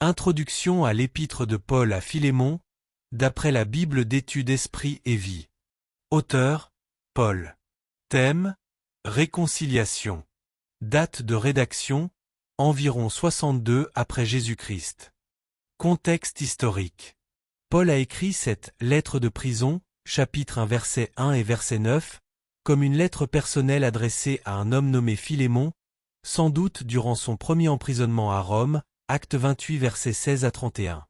Introduction à l'épître de Paul à Philémon, d'après la Bible d'études Esprit et Vie. Auteur, Paul. Thème, réconciliation. Date de rédaction, environ 62 après Jésus-Christ. Contexte historique. Paul a écrit cette « lettre de prison », chapitre 1 versets 1 et verset 9, comme une lettre personnelle adressée à un homme nommé Philémon, sans doute durant son premier emprisonnement à Rome, acte 28 versets 16 à 31.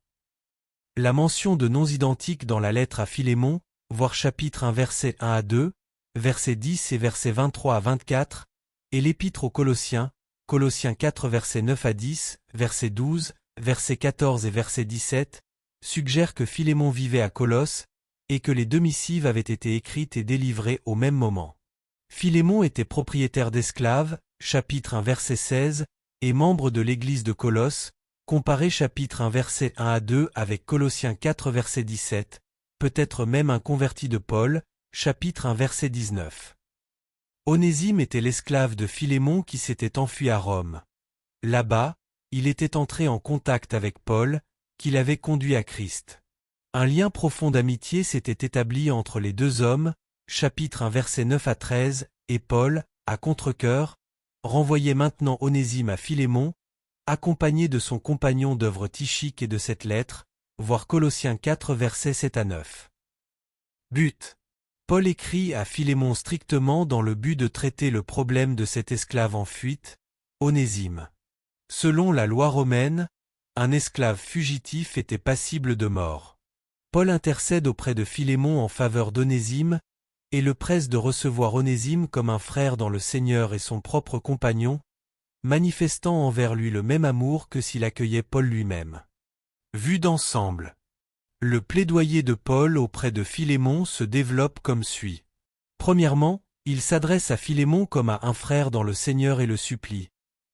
La mention de noms identiques dans la lettre à Philémon, voir chapitre 1 versets 1 à 2, versets 10 et versets 23 à 24, et l'épître aux Colossiens, Colossiens 4 versets 9 à 10, verset 12, verset 14 et verset 17, suggère que Philémon vivait à Colosse, et que les deux missives avaient été écrites et délivrées au même moment. Philémon était propriétaire d'esclaves, chapitre 1 verset 16, et membre de l'église de Colosse, comparez chapitre 1 verset 1 à 2 avec Colossiens 4 verset 17, peut-être même un converti de Paul, chapitre 1 verset 19. Onésime était l'esclave de Philémon qui s'était enfui à Rome. Là-bas, il était entré en contact avec Paul, qui l'avait conduit à Christ. Un lien profond d'amitié s'était établi entre les deux hommes, chapitre 1 verset 9 à 13, et Paul, à contre-cœur, renvoyait maintenant Onésime à Philémon, accompagné de son compagnon d'œuvre Tychique et de cette lettre, voir Colossiens 4 versets 7 à 9. But. Paul écrit à Philémon strictement dans le but de traiter le problème de cet esclave en fuite, Onésime. Selon la loi romaine, un esclave fugitif était passible de mort. Paul intercède auprès de Philémon en faveur d'Onésime, et le presse de recevoir Onésime comme un frère dans le Seigneur et son propre compagnon, manifestant envers lui le même amour que s'il accueillait Paul lui-même. Vu d'ensemble. Le plaidoyer de Paul auprès de Philémon se développe comme suit. Premièrement, il s'adresse à Philémon comme à un frère dans le Seigneur et le supplie,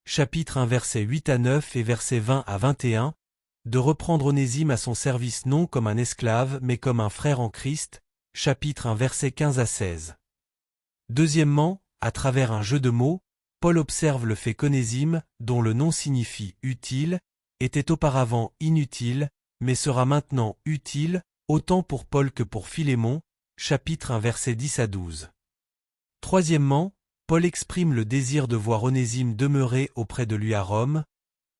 chapitre 1 versets 8 à 9 et versets 20 à 21, de reprendre Onésime à son service non comme un esclave mais comme un frère en Christ, chapitre 1 versets 15 à 16. Deuxièmement, à travers un jeu de mots, Paul observe le fait qu'Onésime, dont le nom signifie « utile », était auparavant inutile, mais sera maintenant utile, autant pour Paul que pour Philémon, chapitre 1 versets 10 à 12. Troisièmement, Paul exprime le désir de voir Onésime demeurer auprès de lui à Rome,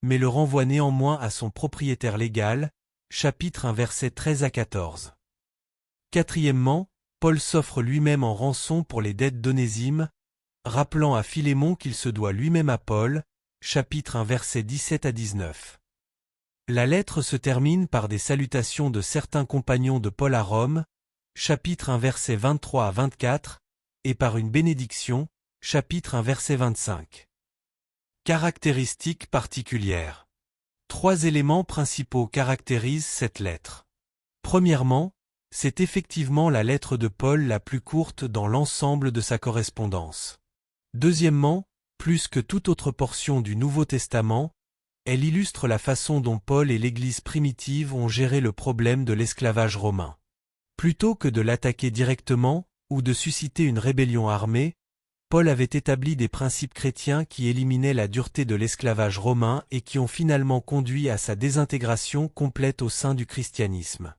mais le renvoie néanmoins à son propriétaire légal, chapitre 1 versets 13 à 14. Quatrièmement, Paul s'offre lui-même en rançon pour les dettes d'Onésime, rappelant à Philémon qu'il se doit lui-même à Paul, chapitre 1 versets 17 à 19. La lettre se termine par des salutations de certains compagnons de Paul à Rome, chapitre 1 versets 23 à 24, et par une bénédiction, chapitre 1 verset 25. Caractéristiques particulières. 3 éléments principaux caractérisent cette lettre. Premièrement, c'est effectivement la lettre de Paul la plus courte dans l'ensemble de sa correspondance. Deuxièmement, plus que toute autre portion du Nouveau Testament, elle illustre la façon dont Paul et l'Église primitive ont géré le problème de l'esclavage romain. Plutôt que de l'attaquer directement, ou de susciter une rébellion armée, Paul avait établi des principes chrétiens qui éliminaient la dureté de l'esclavage romain et qui ont finalement conduit à sa désintégration complète au sein du christianisme.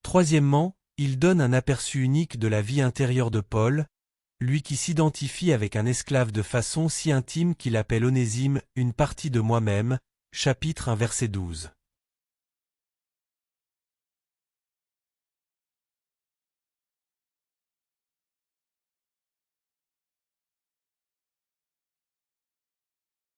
Troisièmement, il donne un aperçu unique de la vie intérieure de Paul, lui qui s'identifie avec un esclave de façon si intime qu'il appelle Onésime « une partie de moi-même », chapitre 1 verset 12.